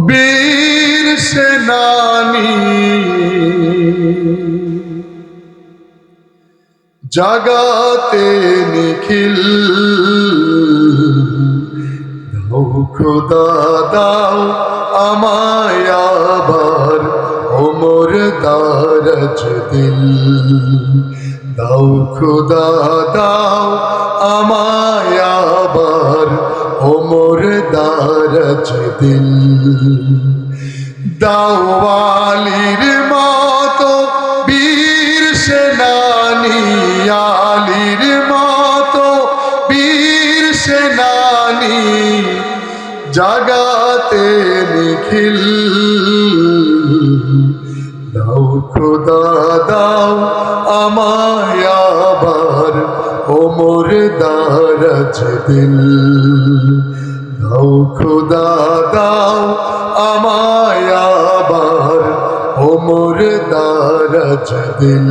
বীর সেনানী জাগাতে নিখিল দাও খোদা দাও আমায় আবার ওমর দারাজ দিল দাও খোদা দাও আমায় আবার ওমর দারাজ দিল দাও আলীর মতো বীর সেনানী আলীর মতো বীর সেনানী জাগাতে নিখিল দাও খোদা দাও আমায় আবার ওমর দারাজ দিল দাও খোদা দাও আমায় আবার ওমর দারাজ দিল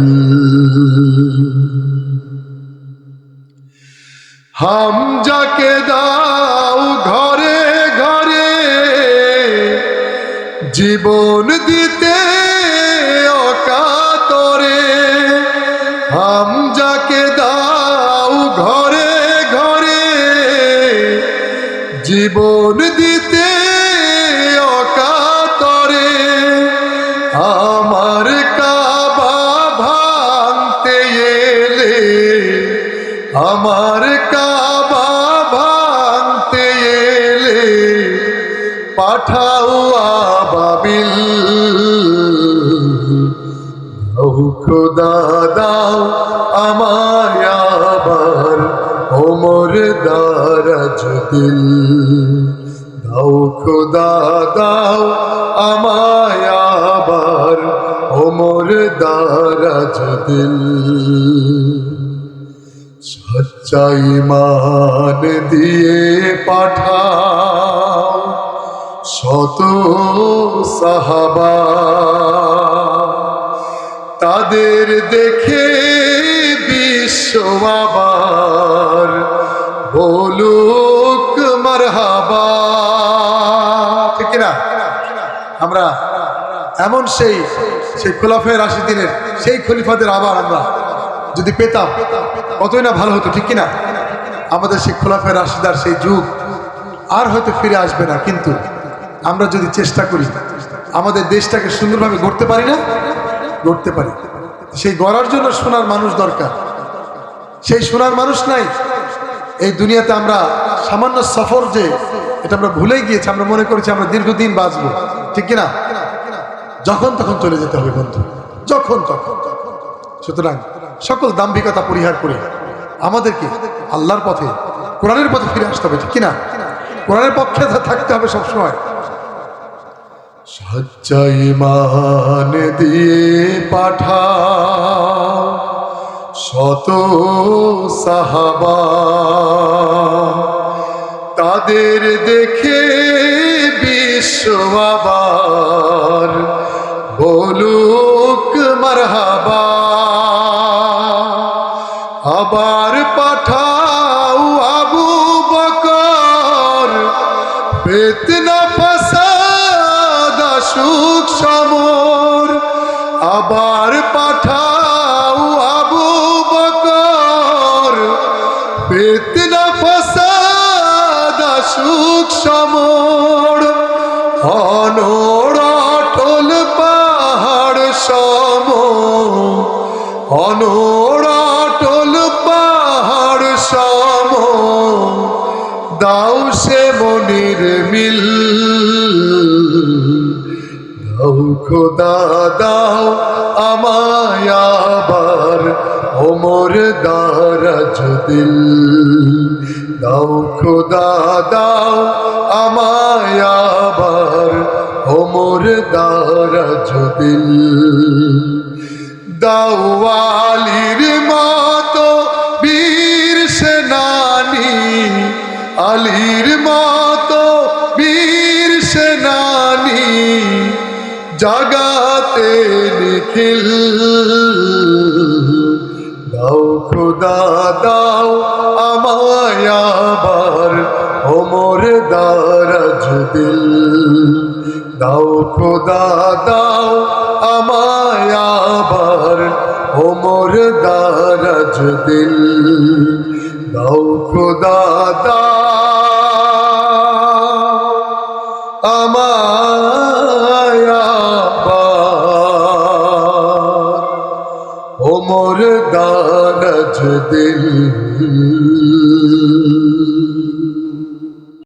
হামজাকে দাও ঘরে ঘরে জীবন দিতে অকাতরে হামজাকে দাও ঘরে ঘরে জীবন দিতে অকাতরে আমার কাবা ভাঙতে এলে আমার কাবা ভাঙতে এলে পাঠাও আবাবিল দাও খোদা দাও আমায় আবার ওমর দারাজ দিল দাও খোদা দাও আমায় আবার ওমর দারাজ দিল সচ্চা ঈমান দিয়ে পাঠাও শত সাহাবা তাদের দেখে বিশ্ব আবার বলুক মারহাবা ঠিক না আমরা এমন সেই খোলাফায়ে রাশিদিনের সেই খলিফাদের আবার আমরা যদি পেতাম কতই না ভালো হতো ঠিক কিনা আমাদের সেই খোলাফায়ে রাশিদার সেই যুগ আর হয়তো ফিরে আসবে না কিন্তু আমরা যদি চেষ্টা করি আমাদের দেশটাকে সুন্দরভাবে গড়তে পারি না গড়তে পারি সেই গড়ার জন্য সোনার মানুষ দরকার সেই সোনার মানুষ নাই এই দুনিয়াতে আমরা সামান্য সফর যে এটা আমরা ভুলেই গিয়েছি আমরা মনে করেছি আমরা দীর্ঘদিন বাঁচবো ঠিক কিনা যখন তখন চলে যেতে হবে বন্ধু যখন তখন সুতরাং সকল দাম্ভিকতা পরিহার করে আমাদেরকে আল্লাহর পথে কোরআনের পথে ফিরে আসতে হবে ঠিক কিনা কোরআনের পক্ষে থাকতে হবে সবসময় সচ্চা ঈমান দিয়ে পাঠাও শত সাহাবা তাদের দেখে বিশ্ব আবার বলুক মারহাবা আবার পাঠাও আবু বকর ফিতনা ফাসাদ সুখ সমর আবার পাঠাও আবু বকর ফিতনা ফাসাদ সুখ সমর অনড় পাহাড় সম অনড় পাহাড় সম দাও সে মনির মিল দাও খোদা দাও আমায় আবার ওমর দারাজ দিল দাও খোদা দাও আমায় আবার ওমর দারাজ দিল দাও আলীর মতো বীর সেনানী আলীর মতো বীর সেনানী জাগাতে নিখিল দাও খোদা দাও আমায় আবার ওমর দারাজ দিল দাও খোদা দাও আমায় আবার ওমর দারাজ দিল দাও খোদা দাও আমায় আবার ওমর দারাজ দিল